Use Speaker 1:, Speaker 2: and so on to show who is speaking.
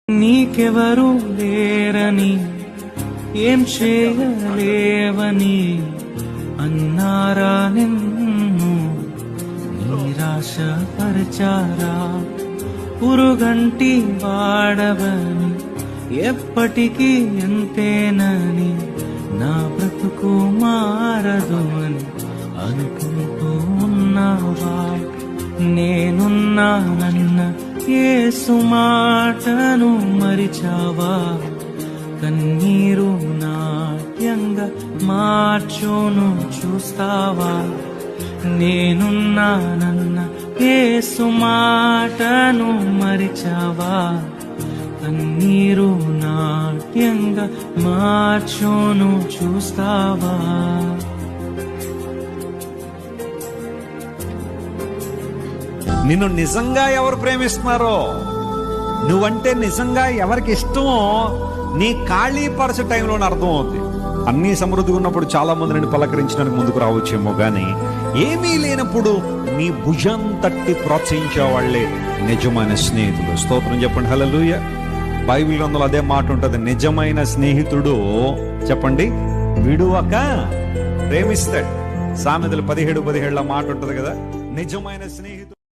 Speaker 1: నీకెవరు లేరని ఏం చేయలేవని అన్నారా నిన్ను నిరాశ పరిచారా పురుగంటి వాడవని ఎప్పటికీ ఎంతేనని నా బ్రతుకు మారదు అని అనుకుంటూ ఉన్నావా నేనున్నానన్న యేసు మాటను మరిచావా కన్నీరు నాట్యంగా మార్చును చూస్తావా నేనున్నానన్న యేసు మాటను మరిచావా కన్నీరు నాట్యంగా మార్చును చూస్తావా
Speaker 2: నిన్ను నిజంగా ఎవరు ప్రేమిస్తున్నారో, నువ్వంటే నిజంగా ఎవరికి ఇష్టమో నీ ఖాళీ పరచ టైంలో అర్థం అవుతుంది. అన్ని సమృద్ధిగా ఉన్నప్పుడు చాలా మంది నేను పలకరించడానికి ముందుకు రావచ్చేమో, కానీ ఏమీ లేనప్పుడు నీ భుజం తట్టి ప్రోత్సహించే వాళ్ళే నిజమైన స్నేహితుడు. స్తోత్రం చెప్పండి, హల్లెలూయా. బైబిల్ గ్రంథంలో అదే మాట ఉంటుంది, నిజమైన స్నేహితుడు చెప్పండి విడువక ప్రేమిస్తాడు. సామెతలు 17:17 మాట ఉంటుంది కదా, నిజమైన స్నేహితుడు.